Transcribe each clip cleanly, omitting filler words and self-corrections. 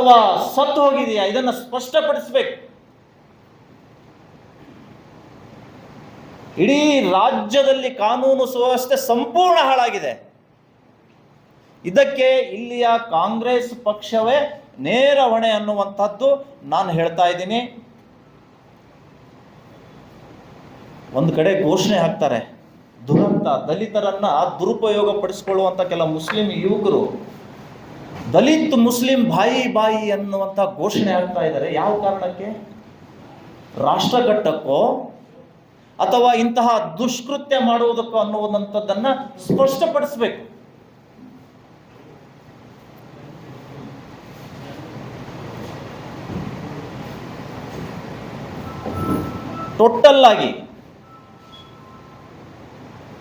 ಅಥವಾ ಸತ್ತು ಹೋಗಿದೆಯಾ? ಇದನ್ನು ಸ್ಪಷ್ಟಪಡಿಸಬೇಕು. ಇಡೀ ರಾಜ್ಯದಲ್ಲಿ ಕಾನೂನು ಸುವ್ಯವಸ್ಥೆ ಸಂಪೂರ್ಣ ಹಾಳಾಗಿದೆ. ಇದಕ್ಕೆ ಇಲ್ಲಿಯ ಕಾಂಗ್ರೆಸ್ ಪಕ್ಷವೇ ನೇರ ಹೊಣೆ ಅನ್ನುವಂಥದ್ದು ನಾನು ಹೇಳ್ತಾ ಇದ್ದೀನಿ. ಒಂದು ಕಡೆ ಘೋಷಣೆ ಹಾಕ್ತಾರೆ, ದುರಂತ, ದಲಿತರನ್ನ ದುರುಪಯೋಗ ಪಡಿಸಿಕೊಳ್ಳುವಂಥ ಕೆಲ ಮುಸ್ಲಿಂ ಯುವಕರು ದಲಿತ್ ಮುಸ್ಲಿಂ ಬಾಯಿ ಬಾಯಿ ಅನ್ನುವಂಥ ಘೋಷಣೆ ಹಾಕ್ತಾ ಇದ್ದಾರೆ. ಯಾವ ಕಾರಣಕ್ಕೆ? ರಾಷ್ಟ್ರ ಕಟ್ಟಕ್ಕೋ ಅಥವಾ ಇಂತಹ ದುಷ್ಕೃತ್ಯ ಮಾಡುವುದಕ್ಕೋ ಅನ್ನುವಂಥದ್ದನ್ನ ಸ್ಪಷ್ಟಪಡಿಸಬೇಕು. ಟೋಟಲ್ ಆಗಿ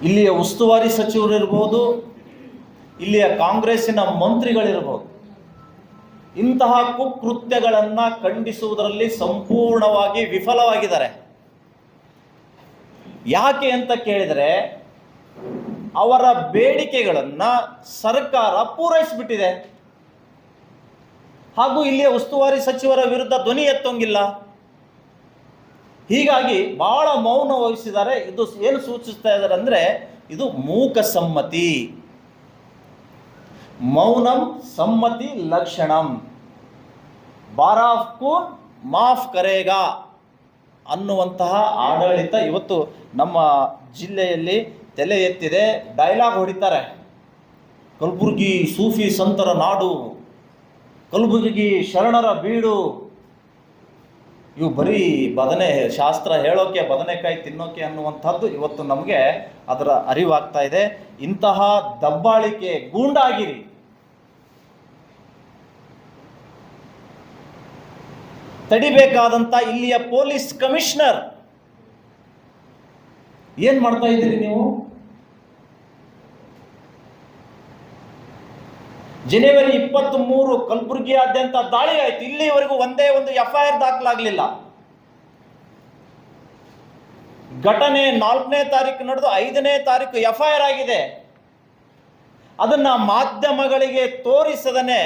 ಇಲ್ಲಿಯ ಉಸ್ತುವಾರಿ ಸಚಿವರಿರ್ಬೋದು, ಇಲ್ಲಿಯ ಕಾಂಗ್ರೆಸ್ಸಿನ ಮಂತ್ರಿಗಳಿರ್ಬೋದು, ಇಂತಹ ಕುಕೃತ್ಯಗಳನ್ನು ಖಂಡಿಸುವುದರಲ್ಲಿ ಸಂಪೂರ್ಣವಾಗಿ ವಿಫಲವಾಗಿದ್ದಾರೆ. ಯಾಕೆ ಅಂತ ಕೇಳಿದರೆ, ಅವರ ಬೇಡಿಕೆಗಳನ್ನು ಸರ್ಕಾರ ಪೂರೈಸಿಬಿಟ್ಟಿದೆ. ಹಾಗೂ ಇಲ್ಲಿಯ ಉಸ್ತುವಾರಿ ಸಚಿವರ ವಿರುದ್ಧ ಧ್ವನಿ ಎತ್ತೋಂಗಿಲ್ಲ. ಹೀಗಾಗಿ ಬಹಳ ಮೌನ ವಹಿಸಿದ್ದಾರೆ. ಇದು ಏನು ಸೂಚಿಸ್ತಾ ಇದ್ದಾರೆ ಅಂದರೆ, ಇದು ಮೂಕ ಸಮ್ಮತಿ. ಮೌನಂ ಸಮ್ಮತಿ ಲಕ್ಷಣಂ, ಬಾರಾಫ್ ಕೂನ್ ಮಾಫ್ ಕರೇಗಾ ಅನ್ನುವಂತಹ ಆಡಳಿತ ಇವತ್ತು ನಮ್ಮ ಜಿಲ್ಲೆಯಲ್ಲಿ ತಲೆ ಎತ್ತಿದೆ. ಡೈಲಾಗ್ ಹೊಡಿತಾರೆ, ಕಲಬುರಗಿ ಸೂಫಿ ಸಂತರ ನಾಡು, ಕಲಬುರಗಿ ಶರಣರ ಬೀಡು. ಇವು ಬರೀ ಬದನೆ ಶಾಸ್ತ್ರ ಹೇಳೋಕೆ, ಬದನೆಕಾಯಿ ತಿನ್ನೋಕೆ ಅನ್ನುವಂಥದ್ದು ಇವತ್ತು ನಮಗೆ ಅದರ ಅರಿವಾಗ್ತಾ ಇದೆ. ಇಂತಹ ದಬ್ಬಾಳಿಕೆ, ಗೂಂಡಾಗಿರಿ ತಡಿಬೇಕಾದಂಥ ಇಲ್ಲಿಯ ಪೊಲೀಸ್ ಕಮಿಷನರ್ ಏನ್ ಮಾಡ್ತಾ ಇದ್ದೀರಿ ನೀವು? ಜನವರಿ 23 ಕಲಬುರಗಿಯಾದ್ಯಂತ ದಾಳಿ ಆಯಿತು. ಇಲ್ಲಿವರೆಗೂ ಒಂದೇ ಒಂದು FIR ದಾಖಲಾಗಲಿಲ್ಲ. ಘಟನೆ 4ನೇ ತಾರೀಕು ನಡೆದು 5ನೇ ತಾರೀಕು FIR ಆಗಿದೆ. ಅದನ್ನ ಮಾಧ್ಯಮಗಳಿಗೆ ತೋರಿಸದನೆ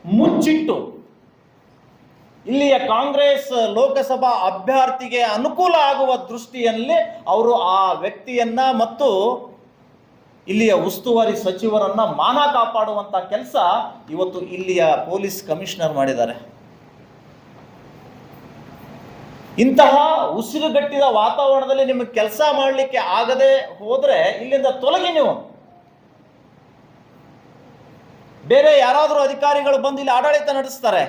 ಮುಚ್ಚಿಟ್ಟು ಇಲ್ಲಿಯ ಕಾಂಗ್ರೆಸ್ ಲೋಕಸಭಾ ಅಭ್ಯರ್ಥಿಗೆ ಅನುಕೂಲ ಆಗುವ ದೃಷ್ಟಿಯಲ್ಲಿ ಅವರು ಆ ವ್ಯಕ್ತಿಯನ್ನ ಮತ್ತು ಇಲ್ಲಿಯ ಉಸ್ತುವಾರಿ ಸಚಿವರನ್ನ ಮಾನ ಕಾಪಾಡುವಂಥ ಕೆಲಸ ಇವತ್ತು ಇಲ್ಲಿಯ ಪೊಲೀಸ್ ಕಮಿಷನರ್ ಮಾಡಿದ್ದಾರೆ. ಇಂತಹ ಉಸಿರುಗಟ್ಟಿದ ವಾತಾವರಣದಲ್ಲಿ ನಿಮಗೆ ಕೆಲಸ ಮಾಡಲಿಕ್ಕೆ ಆಗದೆ ಹೋದ್ರೆ ಇಲ್ಲಿಂದ ತೊಲಗಿ. ನೀವು ಬೇರೆ ಯಾರಾದರೂ ಅಧಿಕಾರಿಗಳು ಬಂದು ಇಲ್ಲಿ ಆಡಳಿತ ನಡೆಸ್ತಾರೆ.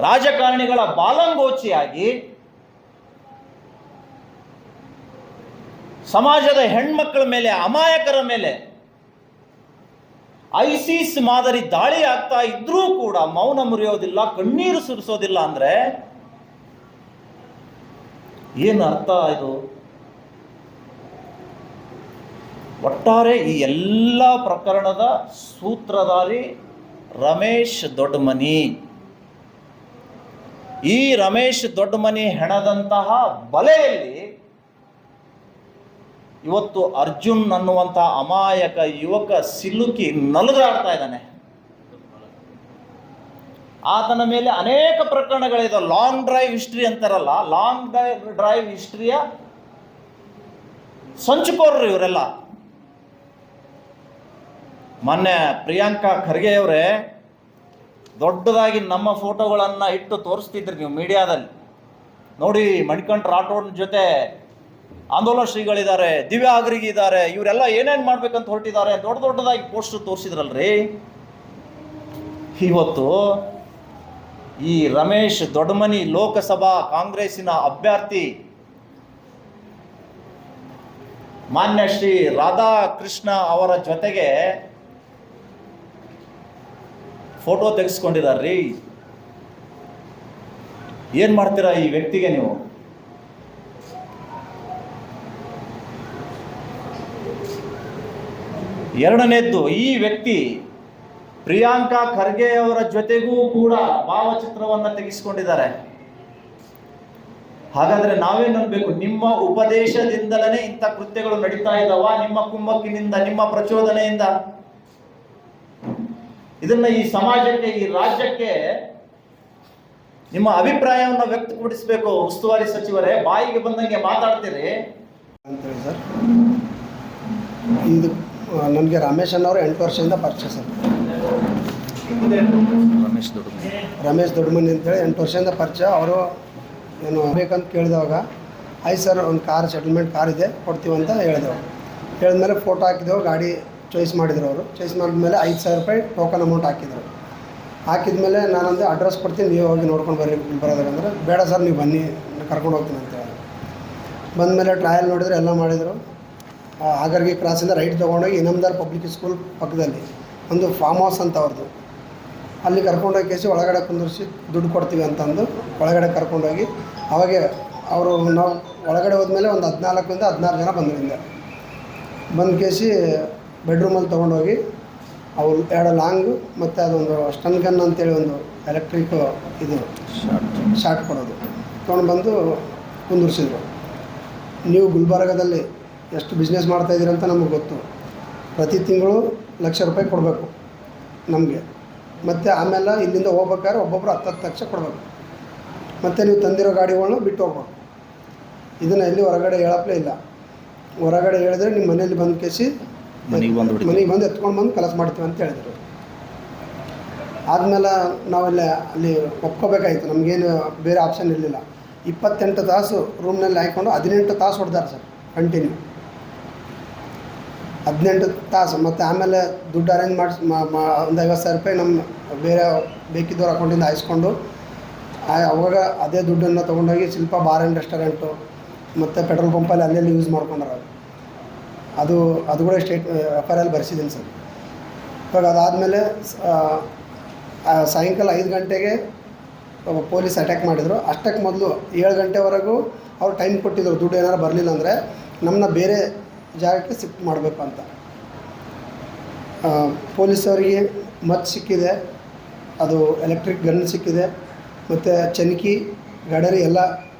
ರಾಜಕಾರಣಿಗಳ ಬಾಲಂಗೋಚಿಯಾಗಿ ಸಮಾಜದ ಹೆಣ್ಮಕ್ಕಳ ಮೇಲೆ, ಅಮಾಯಕರ ಮೇಲೆ ಐಸಿಸ್ ಮಾದರಿ ದಾಳಿ ಆಗ್ತಾ ಇದ್ರೂ ಕೂಡ ಮೌನ ಮುರಿಯೋದಿಲ್ಲ, ಕಣ್ಣೀರು ಸುರಿಸೋದಿಲ್ಲ ಅಂದ್ರೆ ಏನು ಅರ್ಥ ಇದು? ಒಟ್ಟಾರೆ ಈ ಎಲ್ಲ ಪ್ರಕರಣದ ಸೂತ್ರಧಾರಿ ರಮೇಶ್ ದೊಡ್ಡಮನಿ. ಈ ರಮೇಶ್ ದೊಡ್ಡಮನಿ ಹೆಣದಂತಹ ಬಲೆಯಲ್ಲಿ ಇವತ್ತು ಅರ್ಜುನ್ ಅನ್ನುವಂಥ ಅಮಾಯಕ ಯುವಕ ಸಿಲುಕಿ ನಲುಗಾಡ್ತಾ ಇದ್ದಾನೆ. ಆತನ ಮೇಲೆ ಅನೇಕ ಪ್ರಕರಣಗಳಿದೆ. ಲಾಂಗ್ ಡ್ರೈವ್ ಹಿಸ್ಟ್ರಿ ಅಂತಾರಲ್ಲ, ಲಾಂಗ್ ಡ್ರೈವ್ ಹಿಸ್ಟ್ರಿಯ ಸಂಚುಕೋರರು ಇವರೆಲ್ಲ. ಮೊನ್ನೆ ಪ್ರಿಯಾಂಕಾ ಖರ್ಗೆ ಅವರೇ ದೊಡ್ಡದಾಗಿ ನಮ್ಮ ಫೋಟೋಗಳನ್ನು ಇಟ್ಟು ತೋರಿಸ್ತಿದ್ರಿ ನೀವು ಮೀಡಿಯಾದಲ್ಲಿ. ನೋಡಿ, ಮಣಿಕಂಠ ರಾಠೋಡ್ ಜೊತೆ ಆಂದೋಲನ ಶ್ರೀಗಳಿದ್ದಾರೆ, ದಿವ್ಯಾ ಆಗ್ರಿಗೆ ಇದ್ದಾರೆ, ಇವರೆಲ್ಲ ಏನೇನು ಮಾಡ್ಬೇಕಂತ ಹೊರಟಿದ್ದಾರೆ, ದೊಡ್ಡ ದೊಡ್ಡದಾಗಿ ಪೋಸ್ಟರ್ ತೋರಿಸಿದ್ರಲ್ರಿ. ಇವತ್ತು ಈ ರಮೇಶ್ ದೊಡ್ಡಮನಿ ಲೋಕಸಭಾ ಕಾಂಗ್ರೆಸ್ಸಿನ ಅಭ್ಯರ್ಥಿ ಮಾನ್ಯ ಶ್ರೀ ರಾಧಾಕೃಷ್ಣ ಅವರ ಜೊತೆಗೆ ಫೋಟೋ ತೆಗೆಸ್ಕೊಂಡಿದಾರ್ರಿ. ಏನ್ ಮಾಡ್ತೀರಾ ಈ ವ್ಯಕ್ತಿಗೆ ನೀವು? ಎರಡನೇದ್ದು, ಈ ವ್ಯಕ್ತಿ ಪ್ರಿಯಾಂಕಾ ಖರ್ಗೆ ಅವರ ಜೊತೆಗೂ ಕೂಡ ಭಾವಚಿತ್ರವನ್ನು ತೆಗೆಸಿಕೊಂಡಿದ್ದಾರೆ. ಹಾಗಾದ್ರೆ ನಾವೇನ್ ಅನ್ಬೇಕು? ನಿಮ್ಮ ಉಪದೇಶದಿಂದಲೇ ಇಂಥ ಕೃತ್ಯಗಳು ನಡೀತಾ ಇದ್ದಾವ? ನಿಮ್ಮ ಕುಮ್ಮಕ್ಕಿನಿಂದ, ನಿಮ್ಮ ಪ್ರಚೋದನೆಯಿಂದ? ಇದನ್ನ ಈ ಸಮಾಜಕ್ಕೆ, ಈ ರಾಜ್ಯಕ್ಕೆ ನಿಮ್ಮ ಅಭಿಪ್ರಾಯವನ್ನು ವ್ಯಕ್ತಪಡಿಸಬೇಕು. ಉಸ್ತುವಾರಿ ಸಚಿವರೇ, ಬಾಯಿಗೆ ಬಂದಂಗೆ ಮಾತಾಡ್ತೀರಿ ಅಂತೇಳಿ ಸರ್. ಇದು ನನಗೆ ರಮೇಶ್ ಅನ್ನೋರು 8 ವರ್ಷದಿಂದ ಪರಿಚಯ ಸರ್. ರಮೇಶ್ ದೊಡ್ಡಮನಿ ಅಂತೇಳಿ 8 ವರ್ಷದಿಂದ ಪರಿಚಯ. ಅವರು ಏನು ಬೇಕಂತ ಕೇಳಿದವಾಗ ಆಯ್ತು ಸರ್, ಒಂದು ಕಾರ್ ಸೆಟಲ್ಮೆಂಟ್ ಕಾರ್ ಇದೆ ಕೊಡ್ತೀವಂತ ಹೇಳಿದೆವು. ಹೇಳಿದ್ಮೇಲೆ ಫೋಟೋ ಹಾಕಿದೆವು, ಗಾಡಿ ಚಾಯ್ಸ್ ಮಾಡಿದ್ರು. ಅವರು ಚಾಯ್ಸ್ ಮಾಡಿದ್ಮೇಲೆ 5,000 ರೂಪಾಯಿ ಟೋಕನ್ ಅಮೌಂಟ್ ಹಾಕಿದರು. ಹಾಕಿದ್ಮೇಲೆ ನಾನಂದು ಅಡ್ರೆಸ್ ಕೊಡ್ತೀನಿ, ನೀವು ಹೋಗಿ ನೋಡ್ಕೊಂಡು ಬರೋದಂದ್ರೆ ಬೇಡ ಸರ್, ನೀವು ಬನ್ನಿ, ಕರ್ಕೊಂಡು ಹೋಗ್ತೀನಿ ಅಂತ ಹೇಳಿ. ಬಂದಮೇಲೆ ಟ್ರಯಲ್ ನೋಡಿದ್ರು, ಎಲ್ಲ ಮಾಡಿದರು. ಆಗರ್ಗಿ ಕ್ರಾಸಿಂದ ರೈಟ್ ತೊಗೊಂಡೋಗಿ ಇನಾಮದಾರ್ ಪಬ್ಲಿಕ್ ಸ್ಕೂಲ್ ಪಕ್ಕದಲ್ಲಿ ಒಂದು ಫಾರ್ಮ್ ಹೌಸ್ ಅಂತ ಅವ್ರದ್ದು, ಅಲ್ಲಿ ಕರ್ಕೊಂಡೋಗಿ ಕೇಸಿ ಒಳಗಡೆ ಕುಂದಿರಿಸಿ ದುಡ್ಡು ಕೊಡ್ತೀವಿ ಅಂತಂದು ಒಳಗಡೆ ಕರ್ಕೊಂಡೋಗಿ, ಅವಾಗೆ ಅವರು ನಾವು ಒಳಗಡೆ ಹೋದ್ಮೇಲೆ ಒಂದು 14ರಿಂದ 16 ಜನ ಬಂದ್ರಿಂದ ಬಂದು ಕೇಸಿ ಬೆಡ್ರೂಮಲ್ಲಿ ತೊಗೊಂಡೋಗಿ ಅವ್ರು 2 ಲಾಂಗು ಮತ್ತು ಅದೊಂದು ಸ್ಟನ್ ಗನ್ ಅಂತೇಳಿ ಒಂದು ಎಲೆಕ್ಟ್ರಿಕ್ ಇದು ಶಾರ್ಟ್ ಕೊಡೋದು ತೊಗೊಂಡು ಬಂದು ಕುಂದಿರಿಸಿದ್ರು. ನೀವು ಗುಲ್ಬರ್ಗದಲ್ಲಿ ಎಷ್ಟು ಬಿಸ್ನೆಸ್ ಮಾಡ್ತಾಯಿದ್ದೀರಿ ಅಂತ ನಮಗೆ ಗೊತ್ತು, ಪ್ರತಿ ತಿಂಗಳು ₹1,00,000 ಕೊಡಬೇಕು ನಮಗೆ. ಮತ್ತು ಆಮೇಲೆ ಇಲ್ಲಿಂದ ಹೋಗ್ಬೇಕಾದ್ರೆ ಒಬ್ಬೊಬ್ಬರು 10 ಲಕ್ಷ ಕೊಡಬೇಕು. ಮತ್ತು ನೀವು ತಂದಿರೋ ಗಾಡಿಗಳನ್ನ ಬಿಟ್ಟು ಹೋಗ್ಬೇಕು. ಇದನ್ನು ಎಲ್ಲಿ ಹೊರಗಡೆ ಹೇಳಪ್ಲೇ ಇಲ್ಲ. ಹೊರಗಡೆ ಹೇಳಿದ್ರೆ ನಿಮ್ಮ ಮನೇಲಿ ಬಂದು ಕೇಸಿ ಮನೆಗೆ ಬಂದು ಎತ್ಕೊಂಡು ಬಂದು ಕೆಲಸ ಮಾಡ್ತೀವಿ ಅಂತ ಹೇಳಿದರು. ಆದಮೇಲೆ ನಾವೆಲ್ಲ ಅಲ್ಲಿ ಒಪ್ಕೋಬೇಕಾಯಿತು, ನಮಗೇನು ಬೇರೆ ಆಪ್ಷನ್ ಇರಲಿಲ್ಲ. 28 ತಾಸು ರೂಮ್ನಲ್ಲಿ ಹಾಕ್ಕೊಂಡು 18 ತಾಸು ಹೊಡೆದಾರೆ ಸರ್ ಕಂಟಿನ್ಯೂ, 18 ತಾಸು. ಮತ್ತು ಆಮೇಲೆ ದುಡ್ಡು ಅರೇಂಜ್ ಮಾಡಿಸಿ ಒಂದು 50,000 ರೂಪಾಯಿ ನಮ್ಮ ಬೇರೆ ಬೇಕಿದ್ದವ್ರ ಅಕೌಂಟಿಂದ ಹಾಯಿಸ್ಕೊಂಡು ಅವಾಗ ಅದೇ ದುಡ್ಡನ್ನು ತೊಗೊಂಡೋಗಿ ಶಿಲ್ಪ ಬಾರ್ ಆ್ಯಂಡ್ ರೆಸ್ಟೋರೆಂಟು ಮತ್ತು ಪೆಟ್ರೋಲ್ ಪಂಪಲ್ಲಿ ಅಲ್ಲೆಲ್ಲಿ ಯೂಸ್ ಮಾಡ್ಕೊಂಡ್ರೆ ಅದು ಕೂಡ FIR ಬರೆಸಿದ್ದೀನಿ ಸರ್. ಇವಾಗ ಅದಾದಮೇಲೆ ಸಾಯಂಕಾಲ 5 ಗಂಟೆಗೆ ಪೊಲೀಸ್ ಅಟ್ಯಾಕ್ ಮಾಡಿದರು. ಅಷ್ಟಕ್ಕೆ ಮೊದಲು 7 ಗಂಟೆವರೆಗೂ ಅವ್ರು ಟೈಮ್ ಕೊಟ್ಟಿದ್ದರು, ದುಡ್ಡು ಏನಾರು ಬರಲಿಲ್ಲ ಅಂದರೆ ನಮ್ಮನ್ನ ಬೇರೆ ಜಾಗಕ್ಕೆ ಶಿಫ್ಟ್ ಮಾಡಬೇಕು ಅಂತ. ಪೊಲೀಸವರಿಗೆ ಮದ್ದು ಸಿಕ್ಕಿದೆ, ಅದು ಎಲೆಕ್ಟ್ರಿಕ್ ಗನ್ ಸಿಕ್ಕಿದೆ, ಮತ್ತು ಚನ್ಕಿ ಗಡರಿ ಎಲ್ಲ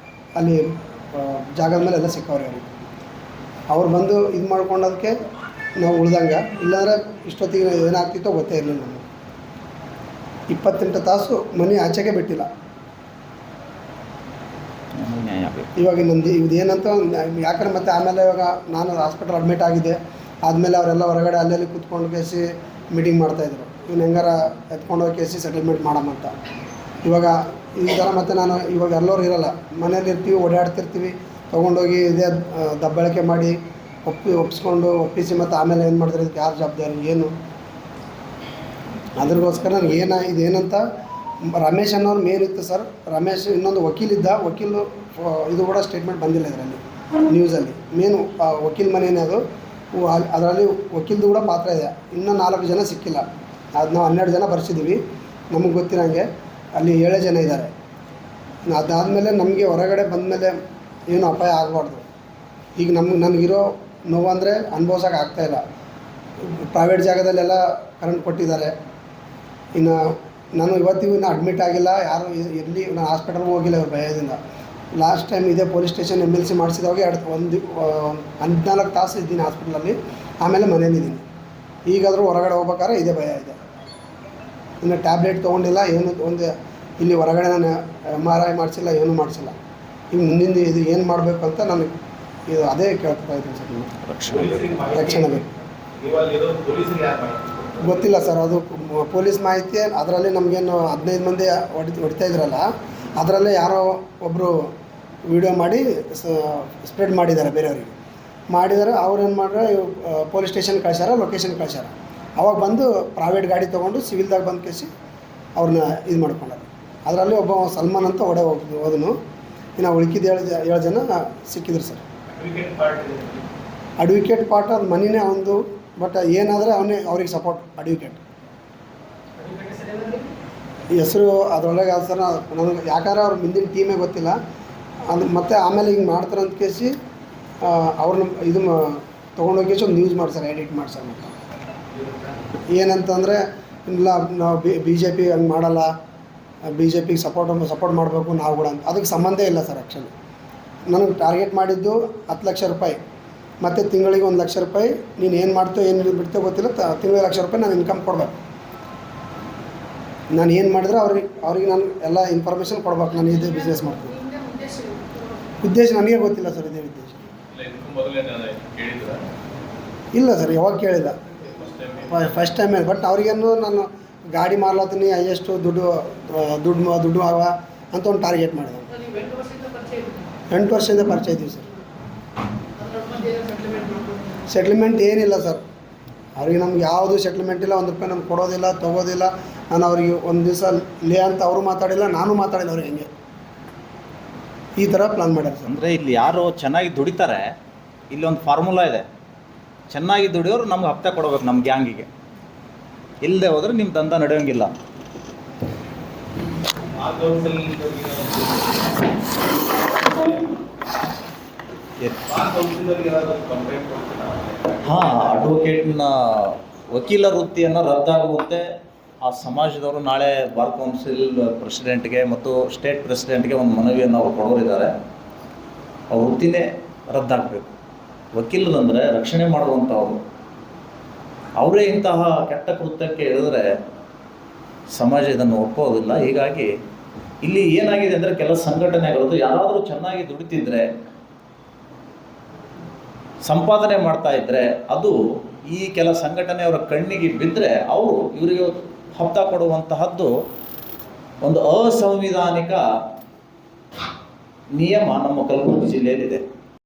ಅಲ್ಲಿ ಜಾಗದ ಮೇಲೆ ಎಲ್ಲ ಸಿಕ್ಕವ್ರೆ ಅವ್ರಿಗೆ. ಅವ್ರು ಬಂದು ಇದು ಮಾಡ್ಕೊಂಡೋದಕ್ಕೆ ನಾವು ಉಳ್ದಂಗೆ, ಇಲ್ಲಾಂದರೆ ಇಷ್ಟೊತ್ತಿಗೆ ಏನಾಗ್ತಿತ್ತೋ ಗೊತ್ತೇ ಇರಲಿಲ್ಲ. ನಮಗೆ 28 ತಾಸು ಮನೆ ಆಚೆಗೆ ಬಿಟ್ಟಿಲ್ಲ. ಇವಾಗ ನಂದು ಇದೇನಂತ ಯಾಕಂದ್ರೆ ಮತ್ತೆ ಆಮೇಲೆ ಇವಾಗ ನಾನು ಹಾಸ್ಪಿಟಲ್ ಅಡ್ಮಿಟ್ ಆಗಿದೆ. ಆದಮೇಲೆ ಅವರೆಲ್ಲ ಹೊರಗಡೆ ಅಲ್ಲೆಲ್ಲಿ ಕೂತ್ಕೊಂಡು ಕೇಸಿ ಮೀಟಿಂಗ್ ಮಾಡ್ತಾಯಿದ್ರು, ಇವ್ನು ಹೆಂಗಾರ ಎತ್ಕೊಂಡೋಗಿ ಕೇಸಿ ಸೆಟಲ್ಮೆಂಟ್ ಮಾಡಮ್ಮಂತ. ಇವಾಗ ಈ ಥರ ಮತ್ತು ನಾನು ಇವಾಗ ಎಲ್ಲರೂ ಇರೋಲ್ಲ, ಮನೇಲಿ ಇರ್ತೀವಿ, ಓಡಾಡ್ತಿರ್ತೀವಿ, ತೊಗೊಂಡೋಗಿ ಇದೇ ದಬ್ಬಾಳಿಕೆ ಮಾಡಿ ಒಪ್ಪಿಸಿ ಮತ್ತು ಆಮೇಲೆ ಏನು ಮಾಡಿದ್ರೆ ಇದಕ್ಕೆ ಯಾರು ಜವಾಬ್ದಾರಿ ಏನು? ಅದ್ರಗೋಸ್ಕರ ನನಗೆ ಇದೇನಂತ ರಮೇಶ್ ಅನ್ನೋರು ಮೇನ್ ಇತ್ತು ಸರ್. ರಮೇಶ್ ಇನ್ನೊಂದು ವಕೀಲಿದ್ದ, ವಕೀಲು ಇದು ಕೂಡ ಸ್ಟೇಟ್ಮೆಂಟ್ ಬಂದಿಲ್ಲ ಇದರಲ್ಲಿ ನ್ಯೂಸಲ್ಲಿ. ಮೇನು ವಕೀಲ್ ಮನೆಯೇ ಅದು, ಅದರಲ್ಲಿ ವಕೀಲ್ದು ಕೂಡ ಪಾತ್ರ ಇದೆ. ಇನ್ನೂ 4 ಜನ ಸಿಕ್ಕಿಲ್ಲ. ಅದು ನಾವು 12 ಜನ ಬರ್ಸಿದ್ದೀವಿ, ನಮಗೆ ಗೊತ್ತಿರೋಂಗೆ ಅಲ್ಲಿ 7 ಜನ ಇದ್ದಾರೆ. ಅದಾದಮೇಲೆ ನಮಗೆ ಹೊರಗಡೆ ಬಂದಮೇಲೆ ಏನು ಅಪಾಯ ಆಗಬಾರ್ದು. ಈಗ ನನಗಿರೋ ನೋವಂದರೆ ಅನುಭವಿಸೋಕೆ ಆಗ್ತಾಯಿಲ್ಲ. ಪ್ರೈವೇಟ್ ಜಾಗದಲ್ಲೆಲ್ಲ ಕರೆಂಟ್ ಕೊಟ್ಟಿದ್ದಾರೆ. ಇನ್ನು ನಾನು ಇವತ್ತಿಗೂ ಇನ್ನೂ ಅಡ್ಮಿಟ್ ಆಗಿಲ್ಲ, ಯಾರು ಎಲ್ಲಿ ನಾನು ಹಾಸ್ಪಿಟಲ್ಗೆ ಹೋಗಿಲ್ಲ ಇವ್ರ ಭಯದಿಂದ. ಲಾಸ್ಟ್ ಟೈಮ್ ಇದೇ ಪೊಲೀಸ್ ಸ್ಟೇಷನ್ MLC ಮಾಡಿಸಿದವಾಗ 14 ತಾಸು ಇದ್ದೀನಿ ಹಾಸ್ಪಿಟ್ಲಲ್ಲಿ, ಆಮೇಲೆ ಮನೇಲಿದ್ದೀನಿ. ಈಗಾದರೂ ಹೊರಗಡೆ ಹೋಗ್ಬೇಕಾದ್ರೆ ಇದೇ ಭಯ ಇದೆ. ಇನ್ನು ಟ್ಯಾಬ್ಲೆಟ್ ತೊಗೊಂಡಿಲ್ಲ, ಏನು ಇಲ್ಲಿ ಹೊರಗಡೆ ನಾನು MRI ಮಾಡಿಸಿಲ್ಲ, ಏನೂ ಮಾಡಿಸಿಲ್ಲ. ಈಗ ಮುಂದಿನ ಇದು ಏನು ಮಾಡಬೇಕು ಅಂತ ನನಗೆ ಇದು ಅದೇ ಕೇಳ್ತಾ ಇದ್ದೀನಿ ಸರ್. ರಕ್ಷಣೆ ಬೇಕು. ಗೊತ್ತಿಲ್ಲ ಸರ್, ಅದು ಪೊಲೀಸ್ ಮಾಹಿತಿ. ಅದರಲ್ಲಿ ನಮಗೇನು 15 ಮಂದಿ ಹೊಡಿತಾ ಇದ್ರಲ್ಲ, ಅದರಲ್ಲೇ ಯಾರೋ ಒಬ್ಬರು ವಿಡಿಯೋ ಮಾಡಿ ಸ್ಪ್ರೆಡ್ ಮಾಡಿದ್ದಾರೆ, ಬೇರೆಯವ್ರಿಗೆ ಮಾಡಿದ್ದಾರೆ. ಅವ್ರು ಏನು ಮಾಡ್ರೆ ಪೊಲೀಸ್ ಸ್ಟೇಷನ್ ಕಳ್ಸ್ಯಾರ, ಲೊಕೇಶನ್ ಕಳ್ಸ್ಯಾರ. ಅವಾಗ ಬಂದು ಪ್ರೈವೇಟ್ ಗಾಡಿ ತೊಗೊಂಡು ಸಿವಿಲ್ದಾಗ ಬಂದು ಕೇಸಿ ಅವ್ರನ್ನ ಇದು ಮಾಡ್ಕೊಂಡಾರೆ. ಅದರಲ್ಲಿ ಒಬ್ಬ ಸಲ್ಮಾನ್ ಅಂತ ಹೋದನು. ಇನ್ನು ಉಳ್ಕಿದ 7 ಜನ ಸಿಕ್ಕಿದ್ರು ಸರ್. ಅಡ್ವೊಕೇಟ್ ಪಾರ್ಟ್ ಅದು ಮನಿನೇ ಒಂದು, ಬಟ್ ಏನಾದರೆ ಅವ್ರಿಗೆ ಸಪೋರ್ಟ್ ಅಡ್ವೊಕೇಟ್ ಹೆಸರು ಅದರೊಳಗೆ ಅದು ಸರ್. ನನಗೆ ಯಾಕಂದ್ರೆ ಅವ್ರ ಮುಂದಿನ ಟೀಮೇ ಗೊತ್ತಿಲ್ಲ. ಅದು ಮತ್ತು ಆಮೇಲೆ ಹಿಂಗೆ ಮಾಡ್ತಾರೆ ಅಂತ ಕೇಸಿ ಅವ್ರನ್ನ ಇದು ತೊಗೊಂಡೋಗಿ ಒಂದು ನ್ಯೂಸ್ ಮಾಡ್ತಾರೆ, ಎಡಿಟ್ ಮಾಡ್ತಾರೆ. ಮತ್ತು ಏನಂತಂದರೆ ಇಲ್ಲ ನಾವು BJP ಹಂಗೆ ಮಾಡಲ್ಲ, BJPಗೆ ಸಪೋರ್ಟ್ ಮಾಡಬೇಕು ನಾವು ಕೂಡ ಅಂತ. ಅದಕ್ಕೆ ಸಂಬಂಧ ಇಲ್ಲ ಸರ್. ಆ್ಯಕ್ಚುಲಿ ನನಗೆ ಟಾರ್ಗೆಟ್ ಮಾಡಿದ್ದು 10 ಲಕ್ಷ ರೂಪಾಯಿ, ಮತ್ತು ತಿಂಗಳಿಗೆ 1 ಲಕ್ಷ ರೂಪಾಯಿ. ನೀನು ಏನು ಮಾಡ್ತೋ ಏನು ಬಿಡ್ತೋ ಗೊತ್ತಿಲ್ಲ, ತಿಂಗಳಿಗೆ 1 ಲಕ್ಷ ರೂಪಾಯಿ ನಾನು ಇನ್ಕಮ್ ಕೊಡಬೇಕು. ನಾನು ಏನು ಮಾಡಿದ್ರೆ ಅವ್ರಿಗೆ ನಾನು ಎಲ್ಲ ಇನ್ಫಾರ್ಮೇಷನ್ ಕೊಡ್ಬೇಕು, ನಾನು ಇದೇ ಬಿಸ್ನೆಸ್ ಮಾಡ್ತೀನಿ. ಉದ್ದೇಶ ನನಗೆ ಗೊತ್ತಿಲ್ಲ ಸರ್, ಇದೇ ಉದ್ದೇಶ. ಇಲ್ಲ ಸರ್, ಯಾವಾಗ ಕೇಳಿಲ್ಲ, ಫಸ್ಟ್ ಟೈಮೇ. ಬಟ್ ಅವ್ರಿಗೇನು ನಾನು ಗಾಡಿ ಮಾರ್ಲತ್ತೀನಿ, ಹೈಯೆಸ್ಟು ದುಡ್ಡು ಆಗ ಅಂತ ಒಂದು ಟಾರ್ಗೆಟ್ ಮಾಡಿದೆ. 8 ವರ್ಷದಿಂದ ಪರಿಚಯ ಇದ್ದೀವಿ ಸರ್. ಸೆಟ್ಲ್ಮೆಂಟ್ ಏನಿಲ್ಲ ಸರ್, ಅವ್ರಿಗೆ ನಮ್ಗೆ ಯಾವುದು ಸೆಟ್ಲ್ಮೆಂಟ್ ಇಲ್ಲ, 1 ರೂಪಾಯಿ ನಮ್ಗೆ ಕೊಡೋದಿಲ್ಲ, ತೊಗೋದಿಲ್ಲ. ನಾನು ಅವ್ರಿಗೆ ಒಂದು ದಿವಸ ಲೇ ಅಂತ ಅವರು ಮಾತಾಡಿಲ್ಲ, ನಾನು ಮಾತಾಡಿಲ್ಲ ಅವ್ರಿಗೆ. ಹೆಂಗೆ ಈ ಥರ ಪ್ಲಾನ್ ಮಾಡ್ಯಾರ ಸರ್. ಅಂದರೆ ಇಲ್ಲಿ ಯಾರು ಚೆನ್ನಾಗಿ ದುಡಿತಾರೆ, ಇಲ್ಲಿ ಒಂದು ಫಾರ್ಮುಲಾ ಇದೆ. ಚೆನ್ನಾಗಿ ದುಡಿಯೋರು ನಮ್ಗೆ ಹಪ್ತೆ ಕೊಡಬೇಕು ನಮ್ಮ ಗ್ಯಾಂಗಿಗೆ. ಇಲ್ಲದೆ ಹೋದರೆ ನಿಮ್ಮ ದಂಧ ನಡೆಯೋಂಗಿಲ್ಲ. ಹಾಂ, ಅಡ್ವೊಕೇಟ್ನ ವಕೀಲ ವೃತ್ತಿಯನ್ನು ರದ್ದಾಗುವಂತೆ ಆ ಸಮಾಜದವರು ನಾಳೆ ಬಾರ್ ಕೌನ್ಸಿಲ್ ಪ್ರೆಸಿಡೆಂಟ್ಗೆ ಮತ್ತು ಸ್ಟೇಟ್ ಪ್ರೆಸಿಡೆಂಟ್ಗೆ ಒಂದು ಮನವಿಯನ್ನು ಅವರು ಕೊಡೋರಿದ್ದಾರೆ. ಅವ್ರ ವೃತ್ತಿನೇ ರದ್ದಾಗಬೇಕು. ವಕೀಲರಂದರೆ ರಕ್ಷಣೆ ಮಾಡುವಂಥವ್ರು, ಅವರೇ ಇಂತಹ ಕೆಟ್ಟ ಕೃತ್ಯಕ್ಕೆ ಇಳಿದ್ರೆ ಸಮಾಜ ಇದನ್ನು ಒಪ್ಪೋದಿಲ್ಲ. ಹೀಗಾಗಿ ಇಲ್ಲಿ ಏನಾಗಿದೆ ಅಂದರೆ, ಕೆಲ ಸಂಘಟನೆಗಳದ್ದು ಯಾರಾದರೂ ಚೆನ್ನಾಗಿ ದುಡಿತಿದ್ರೆ, ಸಂಪಾದನೆ ಮಾಡ್ತಾ ಇದ್ದರೆ, ಅದು ಈ ಕೆಲ ಸಂಘಟನೆಯವರ ಕಣ್ಣಿಗೆ ಬಿದ್ದರೆ ಅವರು ಇವರಿಗೆ ಹಪ್ತ ಕೊಡುವಂತಹದ್ದು ಒಂದು ಅಸಂವಿಧಾನಿಕ ನಿಯಮ ನಮ್ಮ ಕಲಬುರಗಿ ಜಿಲ್ಲೆಯಲ್ಲಿದೆ.